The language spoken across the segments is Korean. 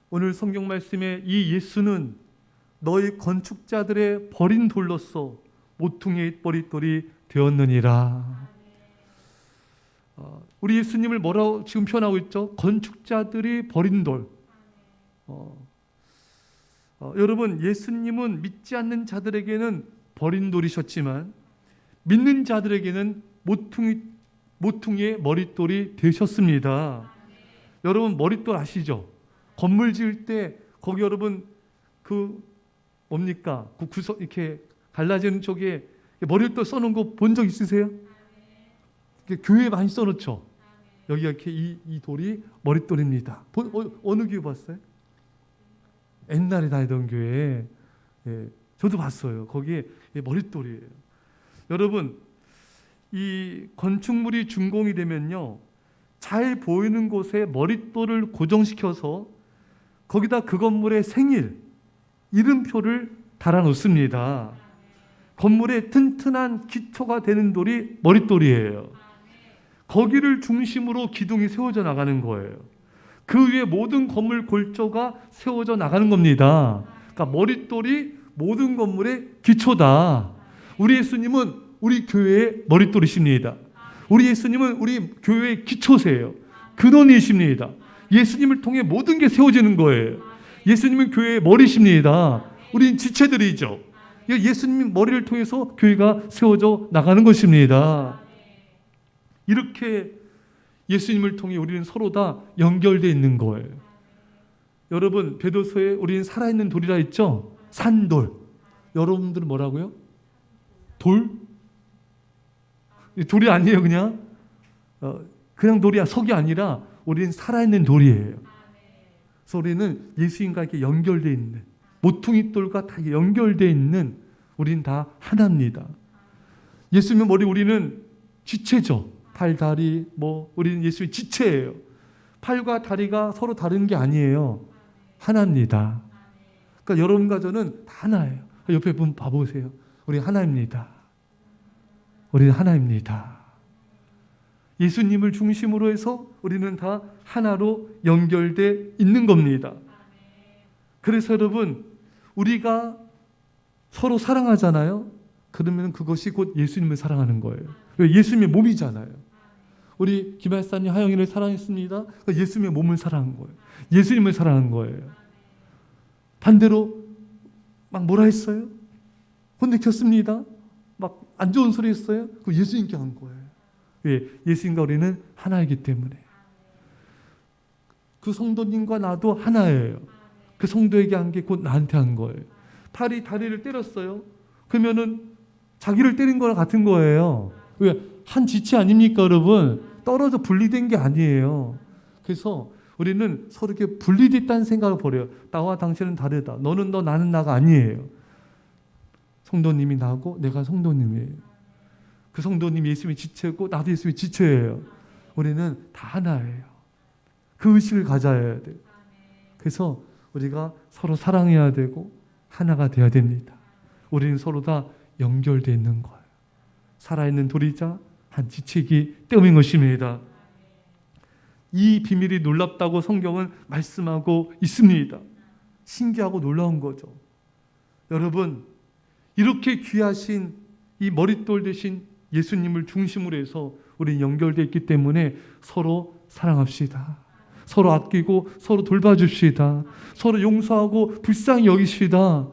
오늘 성경 말씀에 이 예수는 너희 건축자들의 버린 돌로서 모퉁이의 머릿돌이 되었느니라. 우리 예수님을 뭐라고 지금 표현하고 있죠? 건축자들이 버린 돌. 여러분, 예수님은 믿지 않는 자들에게는 버린 돌이셨지만 믿는 자들에게는 모퉁이의 머릿돌이 되셨습니다. 여러분, 머릿돌 아시죠? 건물 지을 때 거기 여러분 뭡니까? 그 구석 이렇게 갈라지는 쪽에 머릿돌 써놓은 거 본 적 있으세요? 교회에 많이 써놓죠. 여기가 이렇게 이 돌이 머릿돌입니다. 어느 교회 봤어요? 옛날에 다니던 교회. 저도 봤어요. 거기에 머릿돌이에요. 여러분, 이 건축물이 준공이 되면요, 잘 보이는 곳에 머릿돌을 고정시켜서 거기다 그 건물의 생일, 이름표를 달아놓습니다. 건물의 튼튼한 기초가 되는 돌이 머릿돌이에요. 거기를 중심으로 기둥이 세워져 나가는 거예요. 그 위에 모든 건물 골조가 세워져 나가는 겁니다. 그러니까 머릿돌이 모든 건물의 기초다. 우리 예수님은 우리 교회의 머릿돌이십니다. 우리 예수님은 우리 교회의 기초세요. 근원이십니다. 예수님을 통해 모든 게 세워지는 거예요. 예수님은 교회의 머리십니다. 우리는 지체들이죠. 예수님 머리를 통해서 교회가 세워져 나가는 것입니다. 이렇게 예수님을 통해 우리는 서로 다 연결되어 있는 거예요. 여러분, 베드로서에 우리는 살아있는 돌이라 했죠? 산돌. 여러분들은 뭐라고요? 돌? 돌이 아니에요. 그냥 돌이 석이 아니라 우리는 살아있는 돌이에요. 그래서 우리는 예수님과 이렇게 연결되어 있는, 모퉁이 돌과 다 연결되어 있는, 우리는 다 하나입니다. 예수님의 머리, 우리는 지체죠. 팔, 다리, 우리는 예수의 지체예요. 팔과 다리가 서로 다른 게 아니에요. 하나입니다. 그러니까 여러분과 저는 다 하나예요. 옆에 분 봐보세요. 우리 하나입니다. 우리는 하나입니다. 예수님을 중심으로 해서 우리는 다 하나로 연결되어 있는 겁니다. 그래서 여러분, 우리가 서로 사랑하잖아요. 그러면 그것이 곧 예수님을 사랑하는 거예요. 예수님의 몸이잖아요. 우리 김할사님, 하영이를 사랑했습니다. 예수님의 몸을 사랑한 거예요. 예수님을 사랑한 거예요. 반대로 막 뭐라 했어요? 혼내켰습니다. 막 안 좋은 소리 했어요. 그 예수님께 한 거예요. 왜? 예수님과 우리는 하나이기 때문에. 그 성도님과 나도 하나예요. 그 성도에게 한 게 곧 나한테 한 거예요. 팔이 다리를 때렸어요. 그러면은 자기를 때린 거랑 같은 거예요. 왜? 한 지체 아닙니까, 여러분? 떨어져 분리된 게 아니에요. 그래서 우리는 서로 이렇게 분리됐다는 생각을 버려요. 나와 당신은 다르다. 너는 너, 나는 나가 아니에요. 성도님이 나고 내가 성도님이에요. 그 성도님이 예수님의 지체고 나도 예수님의 지체예요. 우리는 다 하나예요. 그 의식을 가져야 돼요. 그래서 우리가 서로 사랑해야 되고 하나가 돼야 됩니다. 우리는 서로 다 연결되어 있는 거예요. 살아있는 돌이자 한 지체이기 때문인 것입니다. 이 비밀이 놀랍다고 성경은 말씀하고 있습니다. 신기하고 놀라운 거죠. 여러분, 이렇게 귀하신 이 머릿돌 대신 예수님을 중심으로 해서 우리는 연결되어 있기 때문에 서로 사랑합시다. 서로 아끼고 서로 돌봐줍시다. 서로 용서하고 불쌍히 여기시다.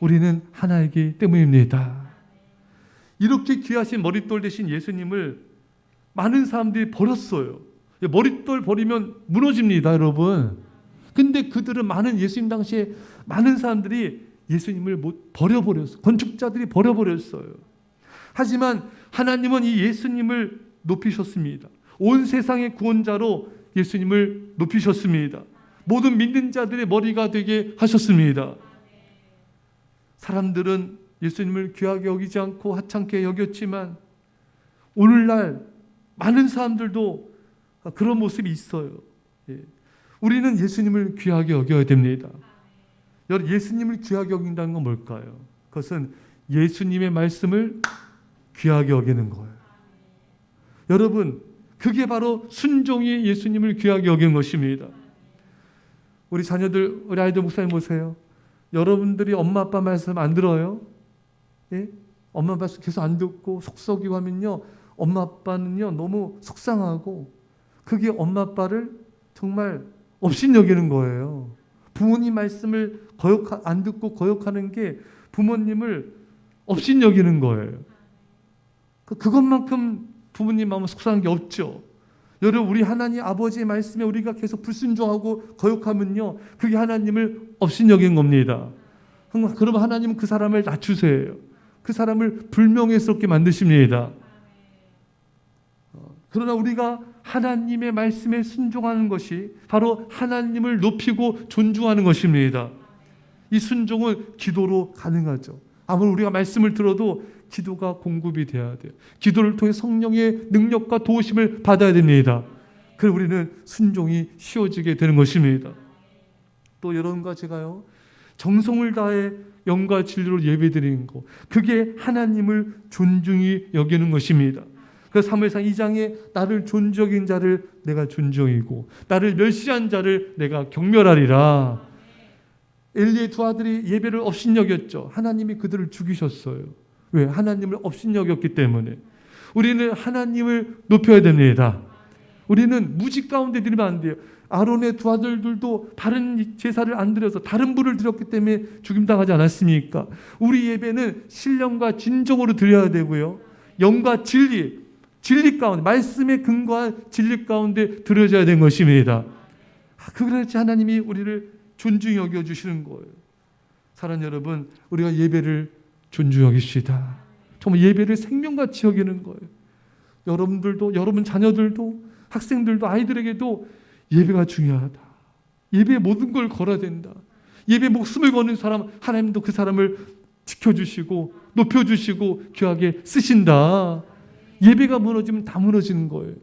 우리는 하나이기 때문입니다. 이렇게 귀하신 머릿돌 대신 예수님을 많은 사람들이 버렸어요. 머릿돌 버리면 무너집니다, 여러분. 근데 그들은 예수님 당시에 많은 사람들이 예수님을 버려버렸어요. 건축자들이 버려버렸어요. 하지만 하나님은 이 예수님을 높이셨습니다. 온 세상의 구원자로 예수님을 높이셨습니다. 모든 믿는 자들의 머리가 되게 하셨습니다. 사람들은 예수님을 귀하게 여기지 않고 하찮게 여겼지만 오늘날 많은 사람들도 그런 모습이 있어요. 우리는 예수님을 귀하게 여겨야 됩니다. 예수님을 귀하게 여긴다는 건 뭘까요? 그것은 예수님의 말씀을 귀하게 여기는 거예요. 여러분, 그게 바로 순종이 예수님을 귀하게 여기는 것입니다. 우리 자녀들, 우리 아이들 목사님 보세요. 여러분들이 엄마 아빠 말씀 안 들어요? 예? 엄마 말씀 계속 안 듣고 속썩이고 하면요, 엄마 아빠는요 너무 속상하고 그게 엄마 아빠를 정말 업신여기는 거예요. 부모님 말씀을 안 듣고 거역하는 게 부모님을 업신여기는 거예요. 그것만큼 부모님 마음은 속상한 게 없죠. 여러분, 우리 하나님 아버지의 말씀에 우리가 계속 불순종하고 거역하면요, 그게 하나님을 업신여긴 겁니다. 그러면 하나님은 그 사람을 낮추세요. 그 사람을 불명예스럽게 만드십니다. 그러나 우리가 하나님의 말씀에 순종하는 것이 바로 하나님을 높이고 존중하는 것입니다. 이 순종은 기도로 가능하죠. 아무리 우리가 말씀을 들어도 기도가 공급이 돼야 돼요. 기도를 통해 성령의 능력과 도우심을 받아야 됩니다. 그래서 우리는 순종이 쉬워지게 되는 것입니다. 또 여러분과 제가요, 정성을 다해 영과 진리로 예배드리는 것, 그게 하나님을 존중히 여기는 것입니다. 그래서 사무엘상 2장에 나를 존중인 자를 내가 존중이고 나를 멸시한 자를 내가 경멸하리라. 엘리의 두 아들이 예배를 업신여겼죠. 하나님이 그들을 죽이셨어요. 왜? 하나님을 업신여겼기 때문에. 우리는 하나님을 높여야 됩니다. 우리는 무지 가운데 드리면 안 돼요. 아론의 두 아들들도 다른 제사를 안 드려서 다른 불을 드렸기 때문에 죽임당하지 않았습니까? 우리 예배는 신령과 진정으로 드려야 되고요, 영과 진리 가운데, 말씀에 근거한 진리 가운데 드려져야 되는 것입니다. 그래야지 하나님이 우리를 존중히 여겨주시는 거예요. 사랑하는 여러분, 우리가 예배를 존중히 여깁시다. 정말 예배를 생명같이 여기는 거예요. 여러분들도, 여러분 자녀들도, 학생들도, 아이들에게도 예배가 중요하다. 예배에 모든 걸 걸어야 된다. 예배에 목숨을 거는 사람, 하나님도 그 사람을 지켜주시고 높여주시고 귀하게 쓰신다. 예배가 무너지면 다 무너지는 거예요.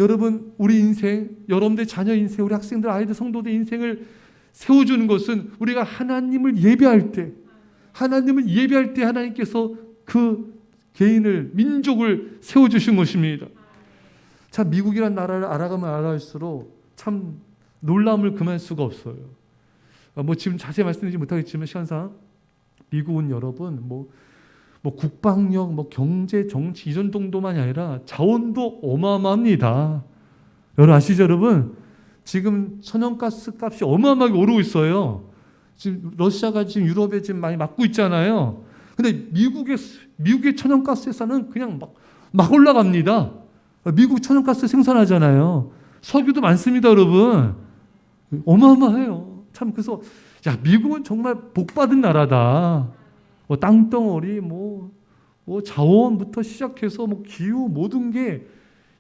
여러분, 우리 인생, 여러분들 자녀 인생, 우리 학생들, 아이들, 성도들 인생을 세워주는 것은 우리가 하나님을 예배할 때, 하나님께서 그 개인을, 민족을 세워주신 것입니다. 참, 미국이라는 나라를 알아가면 알아갈수록 참 놀라움을 금할 수가 없어요. 지금 자세히 말씀드리지 못하겠지만 시간상 미국은 여러분 국방력, 경제, 정치 이런 정도만이 아니라 자원도 어마어마합니다. 여러분 아시죠, 여러분? 지금 천연가스 값이 어마어마하게 오르고 있어요. 지금 러시아가 지금 유럽에 지금 많이 막고 있잖아요. 근데 미국의 천연가스 회사는 그냥 막 올라갑니다. 미국 천연가스 생산하잖아요. 석유도 많습니다, 여러분. 어마어마해요. 참, 그래서 미국은 정말 복받은 나라다. 땅덩어리, 자원부터 시작해서 기후 모든 게,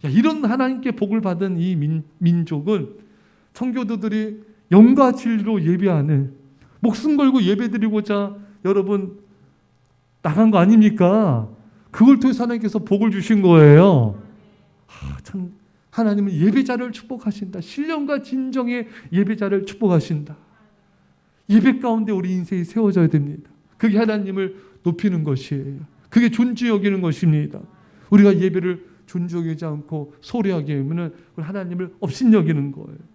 이런 하나님께 복을 받은 이 민족은 성교도들이 영과 진리로 예배하는, 목숨 걸고 예배드리고자 여러분 나간 거 아닙니까? 그걸 통해서 하나님께서 복을 주신 거예요. 참, 하나님은 예배자를 축복하신다. 신령과 진정의 예배자를 축복하신다. 예배 가운데 우리 인생이 세워져야 됩니다. 그게 하나님을 높이는 것이에요. 그게 존중 여기는 것입니다. 우리가 예배를 존중 여기지 않고 소리하게 하면 우리 하나님을 업신여기는 거예요.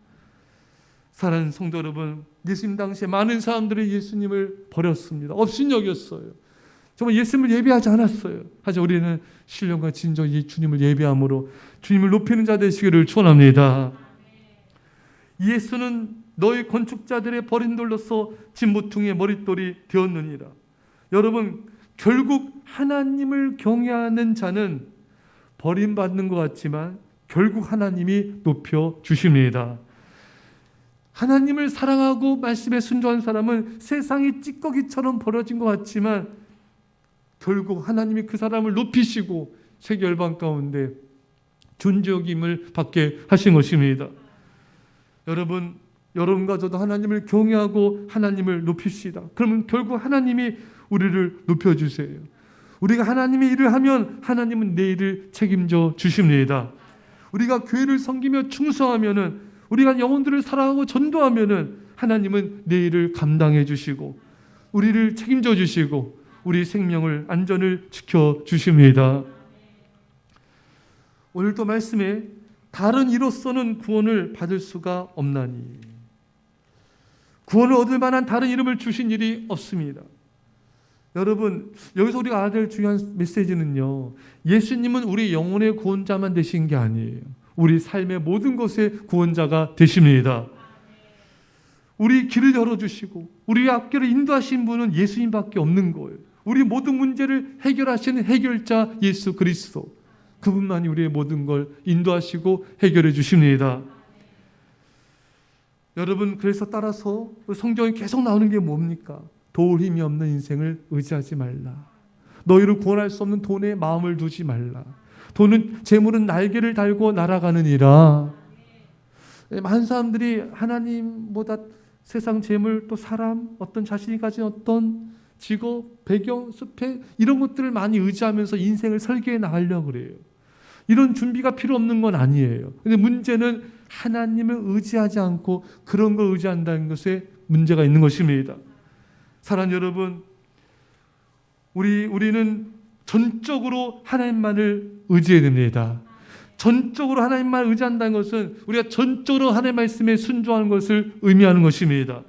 사랑하는 성도 여러분, 예수님 당시에 많은 사람들이 예수님을 버렸습니다. 업신여겼어요. 정말 예수님을 예배하지 않았어요. 하지만 우리는 신령과 진정의 주님을 예배함으로 주님을 높이는 자 되시기를 축원합니다. 예수는 너희 건축자들의 버린 돌로서 진모퉁이의 머릿돌이 되었느니라. 여러분, 결국 하나님을 경외하는 자는 버림받는 것 같지만 결국 하나님이 높여주십니다. 하나님을 사랑하고 말씀에 순종한 사람은 세상이 찌꺼기처럼 버려진 것 같지만 결국 하나님이 그 사람을 높이시고 세계 열방 가운데 존귀여김을 받게 하신 것입니다. 여러분과 저도 하나님을 경외하고 하나님을 높입시다. 그러면 결국 하나님이 우리를 높여주세요. 우리가 하나님의 일을 하면 하나님은 내 일을 책임져 주십니다. 우리가 교회를 섬기며 충성하면은, 우리가 영혼들을 사랑하고 전도하면은 하나님은 내 일을 감당해 주시고 우리를 책임져 주시고 우리 생명을, 안전을 지켜 주십니다. 오늘도 말씀에 다른 이로서는 구원을 받을 수가 없나니, 구원을 얻을 만한 다른 이름을 주신 일이 없습니다. 여러분, 여기서 우리가 알아야 될 중요한 메시지는요, 예수님은 우리 영혼의 구원자만 되신 게 아니에요. 우리 삶의 모든 것의 구원자가 되십니다. 우리 길을 열어주시고 우리 앞길을 인도하신 분은 예수님밖에 없는 거예요. 우리 모든 문제를 해결하시는 해결자 예수 그리스도, 그분만이 우리의 모든 걸 인도하시고 해결해 주십니다. 여러분, 그래서 따라서 성경에 계속 나오는 게 뭡니까? 도울 힘이 없는 인생을 의지하지 말라. 너희를 구원할 수 없는 돈에 마음을 두지 말라. 돈은, 재물은 날개를 달고 날아가느니라. 많은 사람들이 하나님보다 세상, 재물, 또 사람, 어떤 자신이 가진 어떤 직업, 배경, 스펙, 이런 것들을 많이 의지하면서 인생을 설계해 나가려고 그래요. 이런 준비가 필요 없는 건 아니에요. 근데 문제는 하나님을 의지하지 않고 그런 걸 의지한다는 것에 문제가 있는 것입니다. 사랑하는 여러분, 우리는 전적으로 하나님만을 의지해야 됩니다. 전적으로 하나님만 의지한다는 것은 우리가 전적으로 하나님의 말씀에 순종하는 것을 의미하는 것입니다.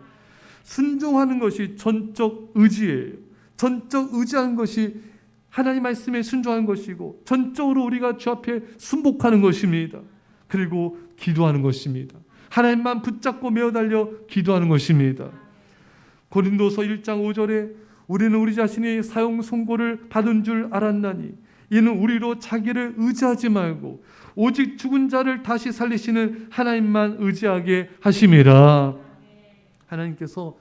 순종하는 것이 전적 의지예요. 전적 의지하는 것이 하나님 말씀에 순종하는 것이고, 전적으로 우리가 주 앞에 순복하는 것입니다. 그리고 기도하는 것입니다. 하나님만 붙잡고 메어 달려 기도하는 것입니다. 고린도서 1장 5절에 우리는 우리 자신이 사형 선고를 받은 줄 알았나니 이는 우리로 자기를 의지하지 말고 오직 죽은 자를 다시 살리시는 하나님만 의지하게 하심이라. 하나님께서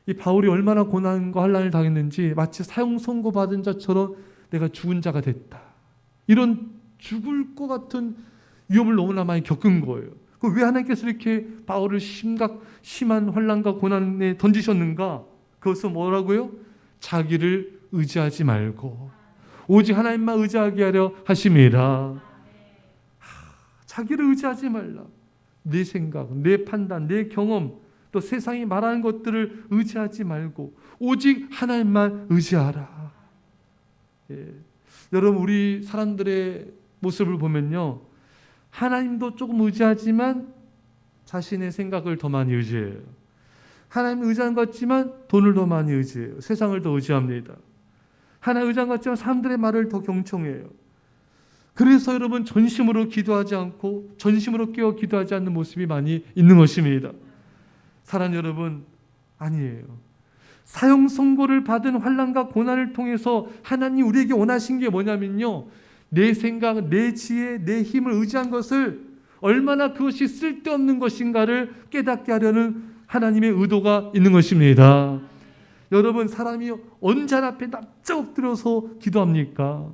이 바울이 얼마나 고난과 환난을 당했는지 마치 사형 선고받은 자처럼 내가 죽은 자가 됐다, 이런 죽을 것 같은 위험을 너무나 많이 겪은 거예요. 왜 하나님께서 이렇게 바울을 심한 환난과 고난에 던지셨는가? 그것은 뭐라고요? 자기를 의지하지 말고 오직 하나님만 의지하게 하려 하심이라. 자기를 의지하지 말라. 내 생각, 내 판단, 내 경험, 또 세상이 말하는 것들을 의지하지 말고 오직 하나님만 의지하라. 여러분, 우리 사람들의 모습을 보면요, 하나님도 조금 의지하지만 자신의 생각을 더 많이 의지해요. 하나님 의지하는 것 같지만 돈을 더 많이 의지해요. 세상을 더 의지합니다. 하나님 의지하는 것 같지만 사람들의 말을 더 경청해요. 그래서 여러분, 전심으로 기도하지 않고 전심으로 깨어 기도하지 않는 모습이 많이 있는 것입니다. 사랑하는 여러분, 아니에요. 사형 선고를 받은 환난과 고난을 통해서 하나님 우리에게 원하신 게 뭐냐면요, 내 생각, 내 지혜, 내 힘을 의지한 것을 얼마나 그것이 쓸데없는 것인가를 깨닫게 하려는 하나님의 의도가 있는 것입니다. 여러분, 사람이 언제 하나님 앞에 납작 엎드려서 기도합니까?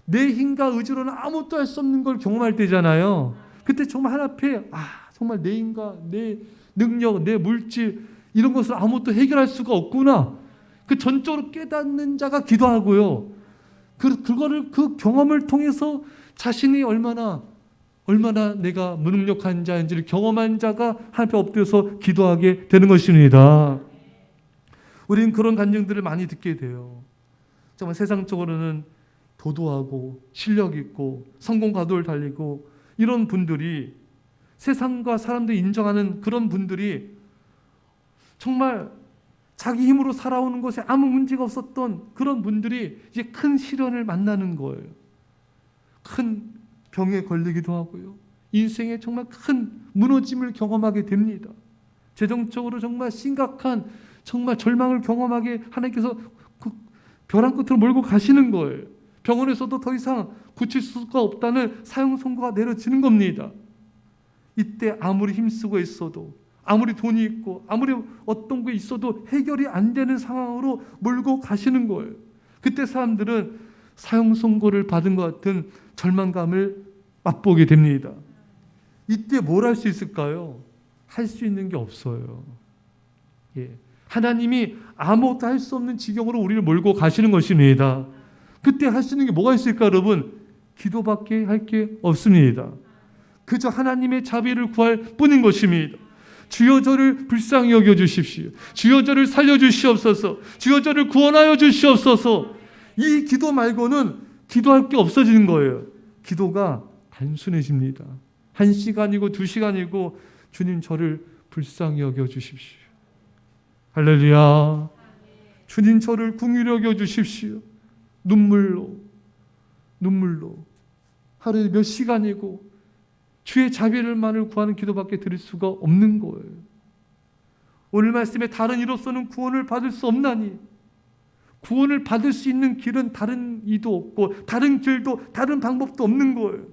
내 힘과 의지로는 아무것도 할 수 없는 걸 경험할 때잖아요. 그때 정말 하나님 앞에 정말 내 힘과 내 능력, 내 물질, 이런 것을 아무것도 해결할 수가 없구나, 그 전적으로 깨닫는 자가 기도하고요, 그 경험을 통해서 자신이 얼마나 내가 무능력한 자인지를 경험한 자가 하나님 앞에 엎드려서 기도하게 되는 것입니다. 우리는 그런 간증들을 많이 듣게 돼요. 정말 세상적으로는 도도하고 실력 있고 성공 가도를 달리고 이런 분들이, 세상과 사람들이 인정하는 그런 분들이 정말 자기 힘으로 살아오는 것에 아무 문제가 없었던 그런 분들이 이제 큰 시련을 만나는 거예요. 큰 병에 걸리기도 하고요, 인생에 정말 큰 무너짐을 경험하게 됩니다. 재정적으로 정말 심각한, 정말 절망을 경험하게 하나님께서 그 벼랑 끝으로 몰고 가시는 거예요. 병원에서도 더 이상 고칠 수가 없다는 사형 선고가 내려지는 겁니다. 이때 아무리 힘쓰고 있어도, 아무리 돈이 있고 아무리 어떤 게 있어도 해결이 안 되는 상황으로 몰고 가시는 거예요. 그때 사람들은 사형 선고를 받은 것 같은 절망감을 맛보게 됩니다. 이때 뭘 할 수 있을까요? 할 수 있는 게 없어요. 하나님이 아무것도 할 수 없는 지경으로 우리를 몰고 가시는 것입니다. 그때 할 수 있는 게 뭐가 있을까, 여러분? 기도밖에 할 게 없습니다. 그저 하나님의 자비를 구할 뿐인 것입니다. 주여 저를 불쌍히 여겨 주십시오. 주여 저를 살려 주시옵소서. 주여 저를 구원하여 주시옵소서. 이 기도 말고는 기도할 게 없어지는 거예요. 기도가 단순해집니다. 1시간이고 2시간이고 주님 저를 불쌍히 여겨 주십시오. 할렐루야. 주님 저를 긍휼히 여겨 주십시오. 눈물로 하루에 몇 시간이고 주의 자비를만을 구하는 기도밖에 드릴 수가 없는 거예요. 오늘 말씀에 다른 이로서는 구원을 받을 수 없나니, 구원을 받을 수 있는 길은 다른 이도 없고 다른 길도 다른 방법도 없는 거예요.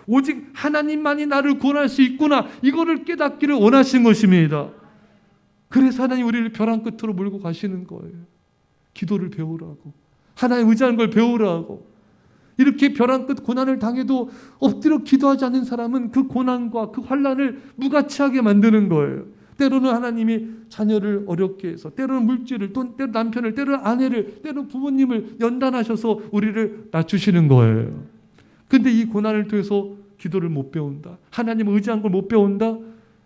오직 하나님만이 나를 구원할 수 있구나, 이거를 깨닫기를 원하시는 것입니다. 그래서 하나님 우리를 벼랑 끝으로 몰고 가시는 거예요. 기도를 배우라고, 하나님 의지하는 걸 배우라고. 이렇게 벼랑 끝 고난을 당해도 엎드려 기도하지 않는 사람은 그 고난과 그 환난을 무가치하게 만드는 거예요. 때로는 하나님이 자녀를 어렵게 해서, 때로는 물질을, 또 때로 남편을, 때로는 아내를, 때로는 부모님을 연단하셔서 우리를 낮추시는 거예요. 근데 이 고난을 통해서 기도를 못 배운다, 하나님을 의지한 걸 못 배운다,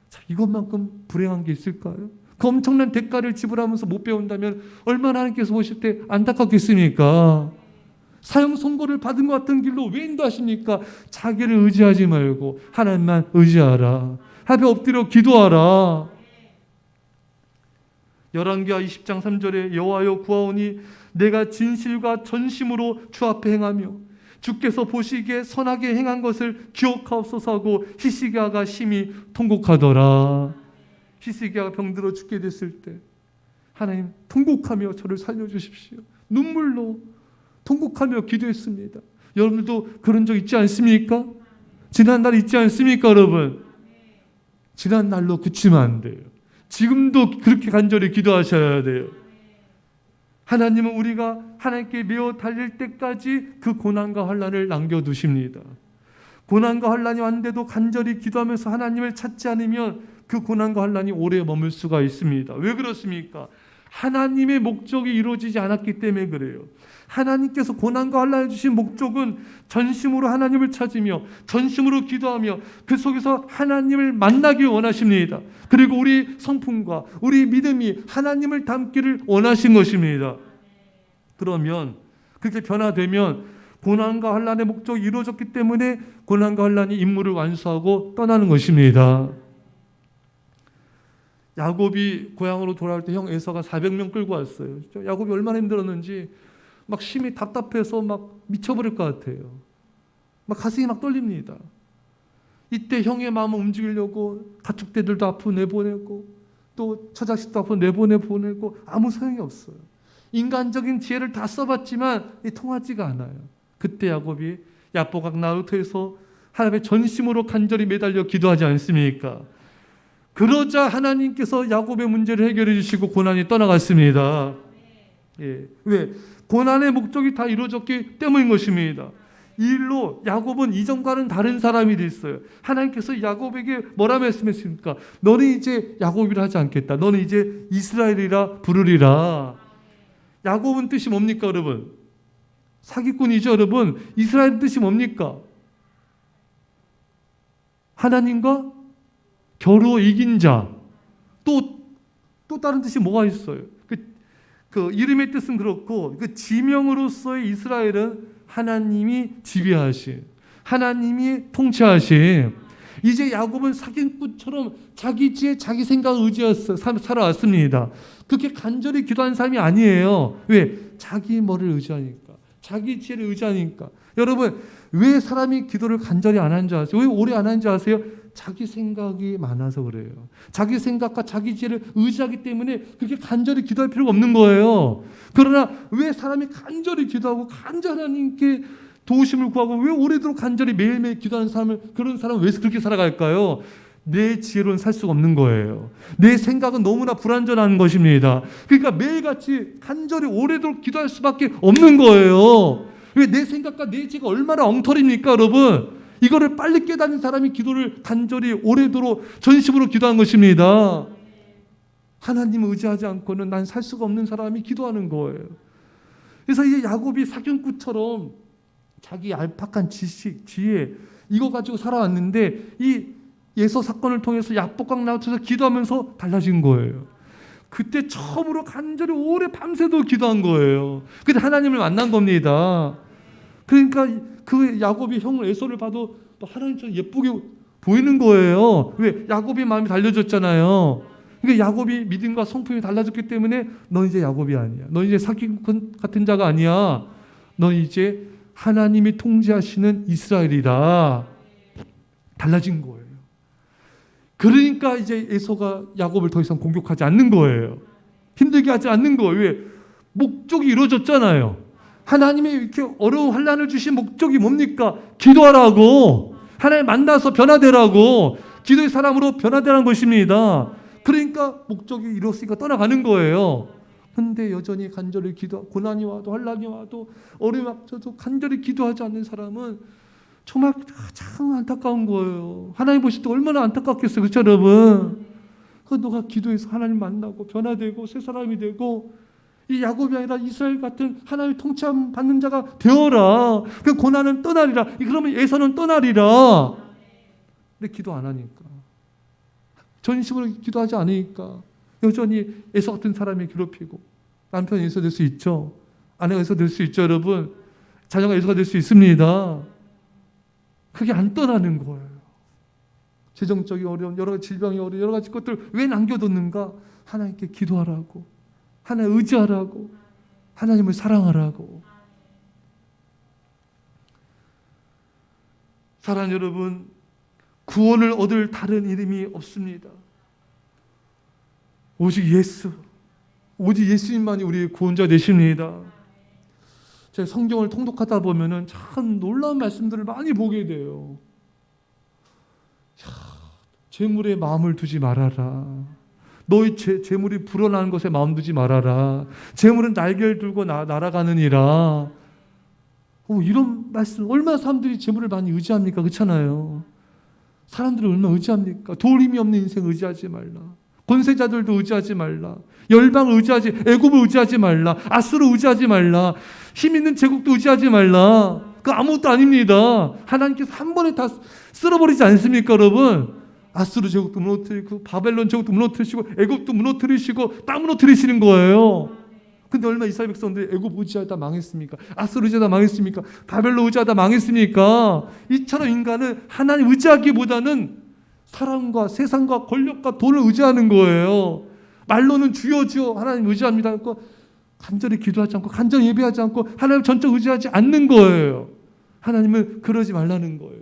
자, 이것만큼 불행한 게 있을까요? 그 엄청난 대가를 지불하면서 못 배운다면 얼마나 하나님께서 보실 때 안타깝겠습니까? 사형 선고를 받은 것 같은 길로 왜 인도하십니까? 자기를 의지하지 말고 하나님만 의지하라. 합에 엎드려 기도하라. 열왕기하 20장 3절에 여호와여 구하오니 내가 진실과 전심으로 주 앞에 행하며 주께서 보시기에 선하게 행한 것을 기억하옵소서 하고 히스기야가 심히 통곡하더라. 히스기야가 병들어 죽게 됐을 때 하나님 통곡하며 저를 살려주십시오, 눈물로 통곡하며 기도했습니다. 여러분도 그런 적 있지 않습니까? 지난날 있지 않습니까 여러분? 지난날로 그치면 안 돼요. 지금도 그렇게 간절히 기도하셔야 돼요. 하나님은 우리가 하나님께 매어 달릴 때까지 그 고난과 환난을 남겨두십니다. 고난과 환난이 왔는데도 간절히 기도하면서 하나님을 찾지 않으면 그 고난과 환난이 오래 머물 수가 있습니다. 왜 그렇습니까? 하나님의 목적이 이루어지지 않았기 때문에 그래요. 하나님께서 고난과 환난을 주신 목적은 전심으로 하나님을 찾으며 전심으로 기도하며 그 속에서 하나님을 만나길 원하십니다. 그리고 우리 성품과 우리 믿음이 하나님을 닮기를 원하신 것입니다. 그러면 그렇게 변화되면 고난과 환난의 목적이 이루어졌기 때문에 고난과 환난이 임무를 완수하고 떠나는 것입니다. 야곱이 고향으로 돌아올 때 형 에서가 400명 끌고 왔어요. 야곱이 얼마나 힘들었는지 막 심히 답답해서 막 미쳐버릴 것 같아요. 막 가슴이 막 떨립니다. 이때 형의 마음을 움직이려고 가축대들도 앞으로 내보내고 또 처자식도 앞으로 내보내고 아무 소용이 없어요. 인간적인 지혜를 다 써봤지만 통하지가 않아요. 그때 야곱이 야보각 나루터에서 하나님의 전심으로 간절히 매달려 기도하지 않습니까? 그러자 하나님께서 야곱의 문제를 해결해 주시고 고난이 떠나갔습니다. 예. 왜? 고난의 목적이 다 이루어졌기 때문인 것입니다. 이 일로 야곱은 이전과는 다른 사람이 됐어요. 하나님께서 야곱에게 뭐라 말씀했습니까? 너는 이제 야곱이라 하지 않겠다. 너는 이제 이스라엘이라 부르리라. 야곱은 뜻이 뭡니까 여러분? 사기꾼이죠 여러분. 이스라엘 뜻이 뭡니까? 하나님과 겨루 이긴 자. 또 다른 뜻이 뭐가 있어요? 그 이름의 뜻은 그렇고 그 지명으로서의 이스라엘은 하나님이 지배하신, 하나님이 통치하신. 이제 야곱은 사기꾼처럼 자기 지혜, 자기 생각을 의지해서 살아왔습니다. 그렇게 간절히 기도한 사람이 아니에요. 왜? 자기 머리를 의지하니까, 자기 지혜를 의지하니까. 여러분, 왜 사람이 기도를 간절히 안 하는 줄 아세요? 왜 오래 안 하는 줄 아세요? 자기 생각이 많아서 그래요. 자기 생각과 자기 지혜를 의지하기 때문에 그렇게 간절히 기도할 필요가 없는 거예요. 그러나 왜 사람이 간절히 기도하고 간절히 하나님께 도우심을 구하고 왜 오래도록 간절히 매일매일 기도하는 사람을, 그런 사람은 왜 그렇게 살아갈까요? 내 지혜로는 살 수가 없는 거예요. 내 생각은 너무나 불완전한 것입니다. 그러니까 매일같이 간절히 오래도록 기도할 수밖에 없는 거예요. 왜? 내 생각과 내 지혜가 얼마나 엉터리입니까 여러분? 이거를 빨리 깨닫는 사람이 기도를 간절히 오래도록 전심으로 기도한 것입니다. 하나님을 의지하지 않고는 난 살 수가 없는 사람이 기도하는 거예요. 그래서 이 야곱이 사기꾼처럼 자기 얄팍한 지식, 지혜 이거 가지고 살아왔는데 이 예서 사건을 통해서 야복강 나와서 기도하면서 달라진 거예요. 그때 처음으로 간절히 오래 밤새도 기도한 거예요. 그때 하나님을 만난 겁니다. 그러니까 그 야곱이 형 에서를 봐도 또 하나님처럼 예쁘게 보이는 거예요. 왜? 야곱의 마음이 달려졌잖아요. 그러니까 야곱이 믿음과 성품이 달라졌기 때문에 너 이제 야곱이 아니야. 너 이제 사기꾼 같은 자가 아니야. 너 이제 하나님이 통치하시는 이스라엘이다. 달라진 거예요. 그러니까 이제 에서가 야곱을 더 이상 공격하지 않는 거예요. 힘들게 하지 않는 거예요. 왜? 목적이 이루어졌잖아요. 하나님이 이렇게 어려운 환난을 주신 목적이 뭡니까? 기도하라고. 하나님 만나서 변화되라고. 기도의 사람으로 변화되라는 것입니다. 그러니까 목적이 이루었으니까 떠나가는 거예요. 근데 여전히 간절히 고난이 와도 환난이 와도 어려움이 닥쳐도 간절히 기도하지 않는 사람은 정말 참 안타까운 거예요. 하나님 보실 때 얼마나 안타깝겠어요. 그렇죠, 여러분? 너가 기도해서 하나님 만나고 변화되고 새 사람이 되고 이 야곱이 아니라 이스라엘 같은 하나님의 통치함 받는 자가 되어라. 그 고난은 떠나리라. 그러면 에서는 떠나리라. 근데 기도 안 하니까, 전심으로 기도하지 않으니까 여전히 에서 같은 사람이 괴롭히고, 남편이 에서 될 수 있죠. 아내가 에서 될 수 있죠, 여러분. 자녀가 에서가 될 수 있습니다. 그게 안 떠나는 거예요. 재정적인 어려움, 여러 가지 질병이 어려움, 여러 가지 것들 왜 남겨뒀는가? 하나님께 기도하라고, 하나님 의지하라고, 하나님을 사랑하라고. 사랑하는 여러분, 구원을 얻을 다른 이름이 없습니다. 오직 예수, 오직 예수님만이 우리의 구원자 되십니다. 제가 성경을 통독하다 보면은 참 놀라운 말씀들을 많이 보게 돼요. 재물에 마음을 두지 말아라. 너희 재물이 불어나는 것에 마음 두지 말아라. 재물은 날개를 들고 날아가느니라. 이런 말씀, 얼마나 사람들이 재물을 많이 의지합니까? 그렇잖아요. 사람들이 얼마나 의지합니까? 도림이 없는 인생 의지하지 말라. 권세자들도 의지하지 말라. 열방을 의지하지, 애굽을 의지하지 말라. 아수를 의지하지 말라. 힘 있는 제국도 의지하지 말라. 그 아무것도 아닙니다. 하나님께서 한 번에 다 쓸어버리지 않습니까, 여러분? 아수르 제국도 무너뜨리고, 바벨론 제국도 무너뜨리시고, 애굽도 무너뜨리시고, 다 무너뜨리시는 거예요. 근데 얼마나 이스라엘 백성들이 애굽 의지하다 망했습니까? 아수르 의지하다 망했습니까? 바벨론 의지하다 망했습니까? 이처럼 인간은 하나님 의지하기보다는 사람과 세상과 권력과 돈을 의지하는 거예요. 말로는 주여 주여 하나님 의지합니다. 간절히 기도하지 않고, 간절히 예배하지 않고, 하나님 전적 의지하지 않는 거예요. 하나님은 그러지 말라는 거예요.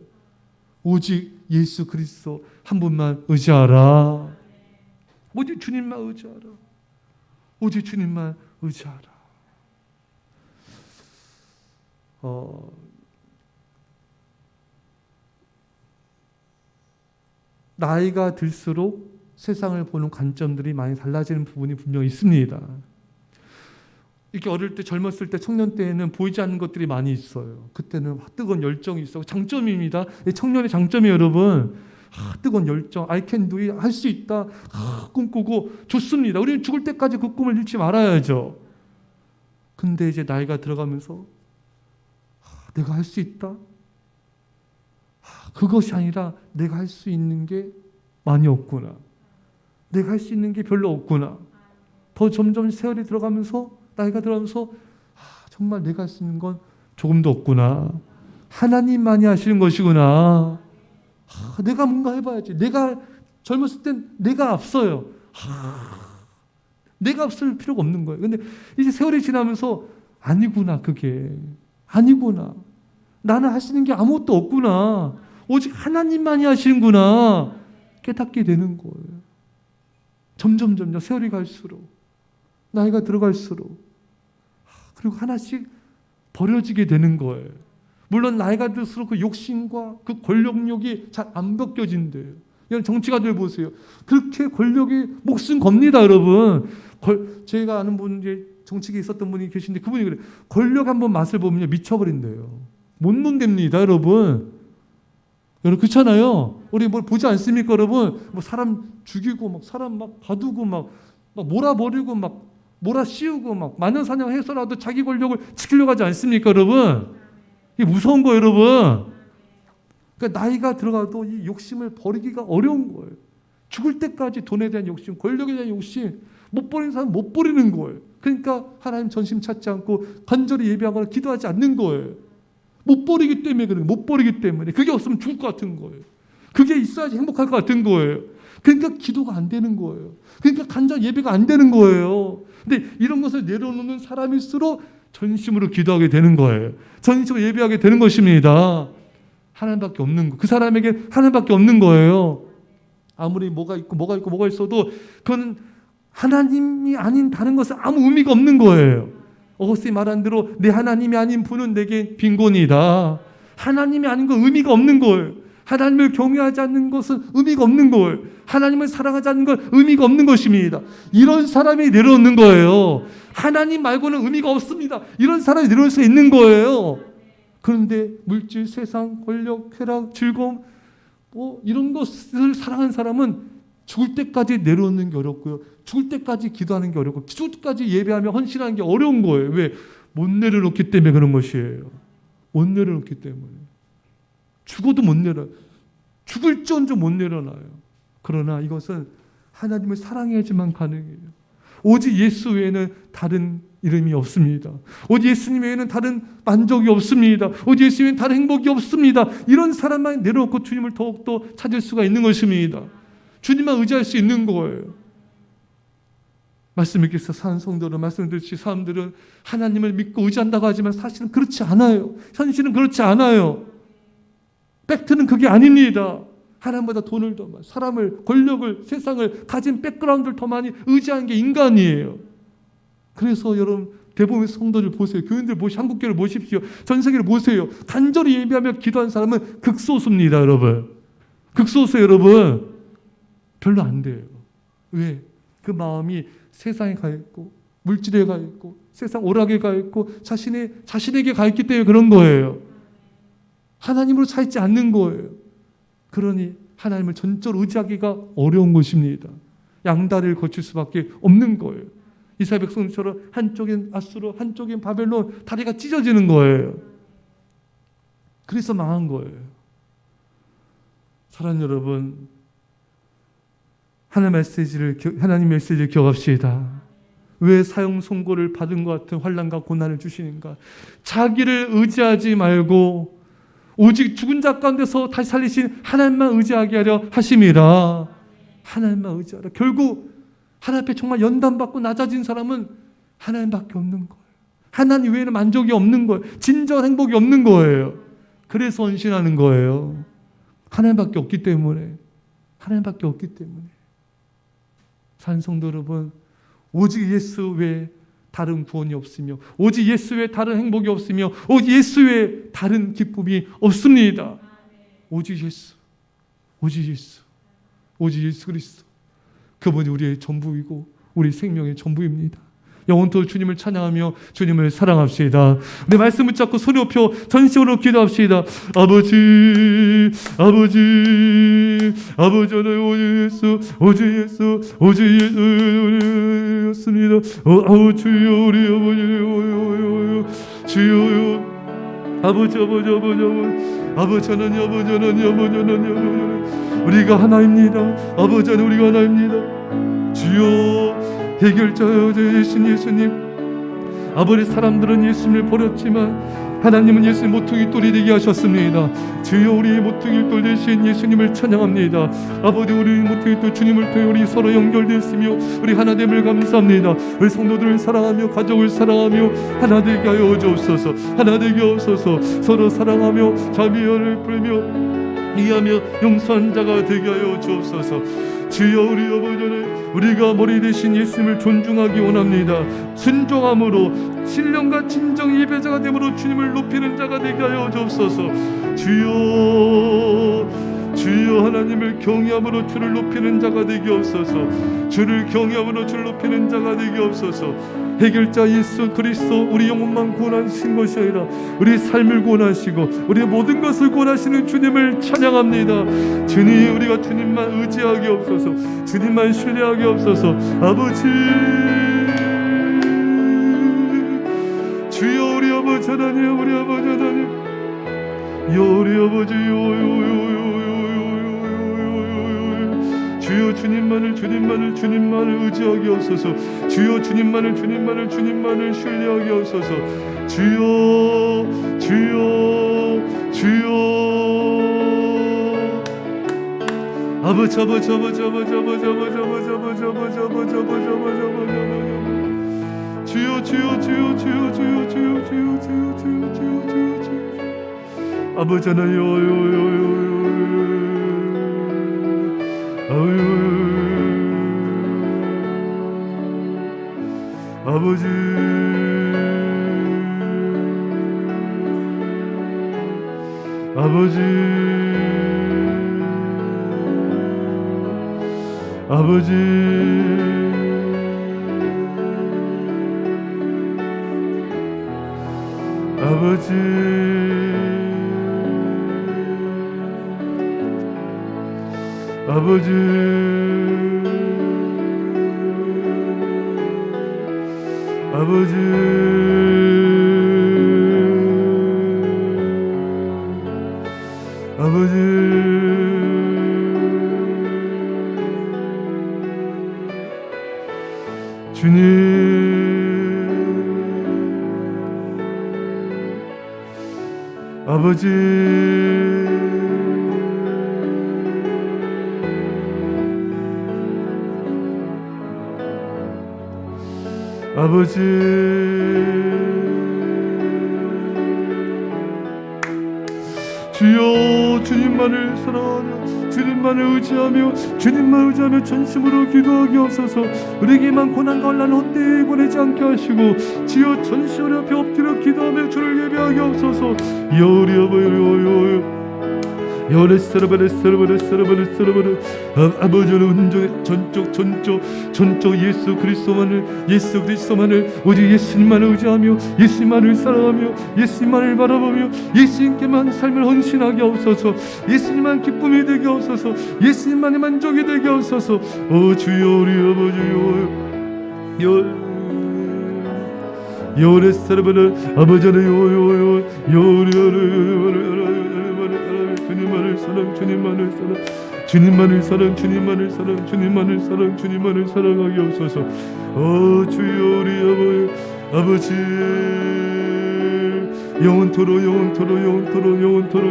오직 예수 그리스도 한 분만 의지하라. 오직 주님만 의지하라. 오직 주님만 의지하라. 나이가 들수록 세상을 보는 관점들이 많이 달라지는 부분이 분명히 있습니다. 이렇게 어릴 때, 젊었을 때, 청년 때에는 보이지 않는 것들이 많이 있어요. 그때는 뜨거운 열정이 있어. 장점입니다. 청년의 장점이 여러분, 뜨거운 열정, I can do it, 할 수 있다, 꿈꾸고 좋습니다. 우리는 죽을 때까지 그 꿈을 잃지 말아야죠. 근데 이제 나이가 들어가면서 내가 할 수 있다? 그것이 아니라 내가 할 수 있는 게 많이 없구나. 내가 할 수 있는 게 별로 없구나. 더 점점 세월이 들어가면서, 나이가 들어가면서 정말 내가 할 수 있는 건 조금도 없구나. 하나님만이 하시는 것이구나. 내가 뭔가 해봐야지. 내가 젊었을 땐 내가 앞서요. 내가 앞설 필요가 없는 거예요. 근데 이제 세월이 지나면서 아니구나, 그게. 아니구나. 나는 할 수 있는 게 아무것도 없구나. 오직 하나님만이 하시는구나. 깨닫게 되는 거예요. 점점 세월이 갈수록, 나이가 들어갈수록, 그리고 하나씩 버려지게 되는 거예요. 물론 나이가 들수록 그 욕심과 그 권력욕이 잘 안 벗겨진대요. 여러분 정치가들 보세요. 그렇게 권력이 목숨 겁니다, 여러분. 제가 아는 분, 정치계에 있었던 분이 계신데 그분이 그래요. 권력 한번 맛을 보면요 미쳐버린대요. 못 논답니다, 여러분. 여러분 그렇잖아요. 우리 뭘 보지 않습니까, 여러분? 뭐 사람 죽이고 막 사람 막 가두고 막 몰아버리고 막 몰아씌우고 막 마녀사냥해서라도 자기 권력을 지키려고 하지 않습니까, 여러분? 이게 무서운 거예요, 여러분. 그러니까 나이가 들어가도 이 욕심을 버리기가 어려운 거예요. 죽을 때까지 돈에 대한 욕심, 권력에 대한 욕심 못 버리는 사람은 못 버리는 거예요. 그러니까 하나님 전심 찾지 않고 간절히 예배하거나 기도하지 않는 거예요. 못 버리기 때문에 그래요. 못 버리기 때문에. 그게 없으면 죽을 것 같은 거예요. 그게 있어야지 행복할 것 같은 거예요. 그러니까 기도가 안 되는 거예요. 그러니까 간절 예배가 안 되는 거예요. 근데 이런 것을 내려놓는 사람일수록 전심으로 기도하게 되는 거예요. 전심으로 예배하게 되는 것입니다. 하나님밖에 없는 거. 그 사람에게 하나님밖에 없는 거예요. 아무리 뭐가 있어도 그건 하나님이 아닌 다른 것은 아무 의미가 없는 거예요. 어거스틴이 말한 대로 내 하나님이 아닌 분은 내게 빈곤이다. 하나님이 아닌 건 의미가 없는 거예요. 하나님을 경외하지 않는 것은 의미가 없는 거예요. 하나님을 사랑하지 않는 건 의미가 없는 것입니다. 이런 사람이 내려놓는 거예요. 하나님 말고는 의미가 없습니다. 이런 사람이 내려올 수 있는 거예요. 그런데 물질, 세상, 권력, 쾌락, 즐거움 이런 것을 사랑하는 사람은 죽을 때까지 내려놓는 게 어렵고요. 죽을 때까지 기도하는 게 어렵고 죽을 때까지 예배하며 헌신하는 게 어려운 거예요. 왜? 못 내려놓기 때문에 그런 것이에요. 못 내려놓기 때문에. 죽어도 못 내려요. 죽을지언정 못 내려놔요. 그러나 이것은 하나님을 사랑해야지만 가능해요. 오직 예수 외에는 다른 이름이 없습니다. 오직 예수님 외에는 다른 만족이 없습니다. 오직 예수 외에는 다른 행복이 없습니다. 이런 사람만 내려놓고 주님을 더욱더 찾을 수가 있는 것입니다. 주님만 의지할 수 있는 거예요. 말씀 읽기서 사는 성도는 말씀 듣지 사람들은 하나님을 믿고 의지한다고 하지만 사실은 그렇지 않아요. 현실은 그렇지 않아요. 팩트는 그게 아닙니다. 하나님보다 돈을 더 많이, 사람을, 권력을, 세상을 가진 백그라운드를 더 많이 의지하는 게 인간이에요. 그래서 여러분 대부분의 성도들 보세요. 교인들 보시고 한국교회를 보십시오. 전 세계를 보세요. 간절히 예배하며 기도하는 사람은 극소수입니다. 여러분. 극소수 여러분. 별로 안 돼요. 왜? 그 마음이 세상에 가 있고 물질에 가 있고 세상 오락에 가 있고 자신에게 가 있기 때문에 그런 거예요. 하나님으로 차 있지 않는 거예요. 그러니 하나님을 전적으로 의지하기가 어려운 것입니다. 양다리를 거칠 수밖에 없는 거예요. 이스라엘 백성처럼 한쪽엔 아수르, 한쪽엔 바벨론, 다리가 찢어지는 거예요. 그래서 망한 거예요. 사랑하는 여러분, 하나님 메시지를 기억합시다. 왜 사형 선고를 받은 것 같은 환난과 고난을 주시는가? 자기를 의지하지 말고 오직 죽은 자 가운데서 다시 살리신 하나님만 의지하게 하려 하심이라. 하나님만 의지하라. 결국 하나님 앞에 정말 연단받고 낮아진 사람은 하나님밖에 없는 거예요. 하나님 외에는 만족이 없는 거예요. 진정한 행복이 없는 거예요. 그래서 헌신하는 거예요. 하나님밖에 없기 때문에. 하나님밖에 없기 때문에. 사는 성도 여러분, 오직 예수 외에 다른 구원이 없으며 오직 예수 외에 다른 행복이 없으며 오직 예수 외에 다른 기쁨이 없습니다. 오직 예수, 오직 예수, 오직 예수 그리스도. 그분이 우리의 전부이고 우리 생명의 전부입니다. 영원토록 주님을 찬양하며 주님을 사랑합시다. 내 말씀 붙잡고 소리 높여 전심으로 기도합시다. 아버지, 아버지, 아버지, 오직 예수, 오직 예수, 오직 예수였습니다. 주여, 우리 아버지, 주여, 아버지, 아버지, 아버지, 아버지 하나님, 아버지 하나님, 아버지 하나님, 우리가 하나입니다. 아버지 하나님, 우리가 하나입니다. 주여, 해결자여 예수님. 아버지, 사람들은 예수님을 버렸지만 하나님은 예수님 모퉁이 돌이 되게 하셨습니다. 주여, 우리 모퉁이 돌 되신 예수님을 찬양합니다. 아버지, 우리 모퉁이 돌 주님을 통해 우리 서로 연결되었으며 우리 하나됨을 감사합니다. 우리 성도들을 사랑하며 가족을 사랑하며 하나 되게 하여 주옵소서. 하나 되게 하옵소서. 서로 사랑하며 자비를 풀며 이해하며 용서한 자가 되게 하여 주옵소서. 주여, 우리 아버지는 우리가 머리 대신 예수님을 존중하기 원합니다. 순종함으로 신령과 진정 예배자가 됨으로 주님을 높이는 자가 되게 하여 주옵소서. 주여, 주여, 하나님을 경외함으로 주를 높이는 자가 되게 없소서. 주를 경외함으로 주를 높이는 자가 되게 없소서. 해결자 예수 그리스도 우리 영혼만 구원하신 것이 아니라 우리 삶을 구원하시고 우리 모든 것을 구원하시는 주님을 찬양합니다. 주님, 우리가 주님만 의지하게 없소서. 주님만 신뢰하게 없소서. 아버지, 주여, 우리 아버지 하나님, 우리 아버지 하나님, 우리 아버지, 주여, 주님만을 의지하게 하소서. 주여, 주님만을 신뢰하게 하소서. 주여, 주여, 주여. 아버지 주여 아버지 하나님 아버지 아버지 아버지 아버지 아버지 아버지 아버지 주님 아버지 아버지 주여 주님만을 사랑하며 주님만을 의지하며 전심으로 기도하게 하옵소서. 우리에게만 고난과 혼란 헛되이 보내지 않게 하시고 주여 전심으로 앞에 엎드려 기도하며 주를 예배하게 하옵소서. 여리 아버지 아버지는 온전히 전적 예수 그리스도만을 오직 예수님만을 의지하며 예수님만을 사랑하며 예수님만을 바라보며 예수님께만 삶을 헌신하게 하옵소서. 예수님만 기쁨이 되게 하옵소서. 예수님만의 만족이 되게 하옵소서. 오 주여 우리 아버지 요레 사르바를 아버지는 주님만을 사랑하게 하옵소서. 오 주여 우리 아버지 영원토록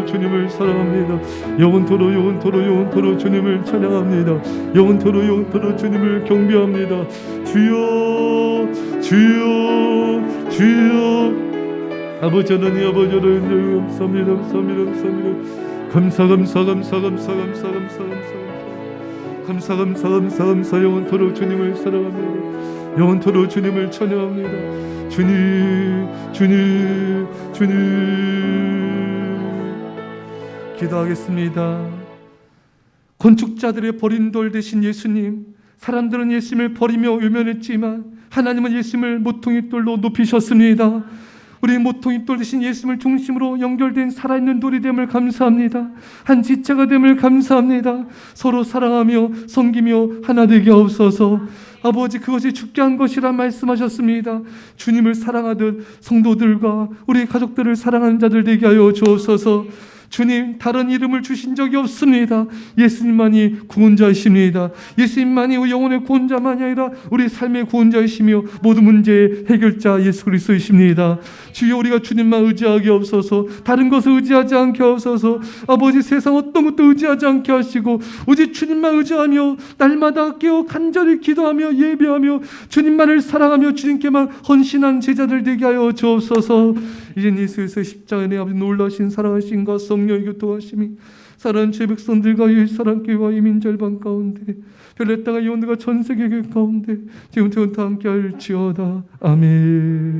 주님을 사랑합니다. 영원토록 주님을 찬양합니다. 영원토록 주님을 경배합니다. 주여 아버지 하나님 감사 영원토록 주님을 사랑합니다. 영원토록 주님을 찬양합니다. 주님 기도하겠습니다. 건축자들의 버린 돌 되신 예수님, 사람들은 예수님을 버리며 외면했지만 하나님은 예수님을 모퉁이 돌로 높이셨습니다. 우리 모퉁이 돌 되신 예수님을 중심으로 연결된 살아있는 돌이 됨을 감사합니다. 한 지체가 됨을 감사합니다. 서로 사랑하며 섬기며 하나 되게 하옵소서. 아버지 그것이 죽게 한 것이라 말씀하셨습니다. 주님을 사랑하듯 성도들과 우리 가족들을 사랑하는 자들 되게 하여 주옵소서. 주님 다른 이름을 주신 적이 없습니다. 예수님만이 구원자이십니다. 예수님만이 영혼의 구원자만이 아니라 우리 삶의 구원자이시며 모든 문제의 해결자 예수 그리스도이십니다. 주여 우리가 주님만 의지하게 없어서 다른 것을 의지하지 않게 하옵소서. 아버지 세상 어떤 것도 의지하지 않게 하시고 오직 주님만 의지하며 날마다 깨어 간절히 기도하며 예배하며 주님만을 사랑하며 주님께만 헌신한 제자들 되게 하여 주옵소서. 이젠 예수에서 십자가의 아버지 놀라신 사랑하신과 성령의 교통하심이 사랑하는 제 백성들과 이 사랑교회와 이민절반 가운데 별의 땅의 영혼들과 전세계 가운데 지금부터 함께 할지어다. 아멘.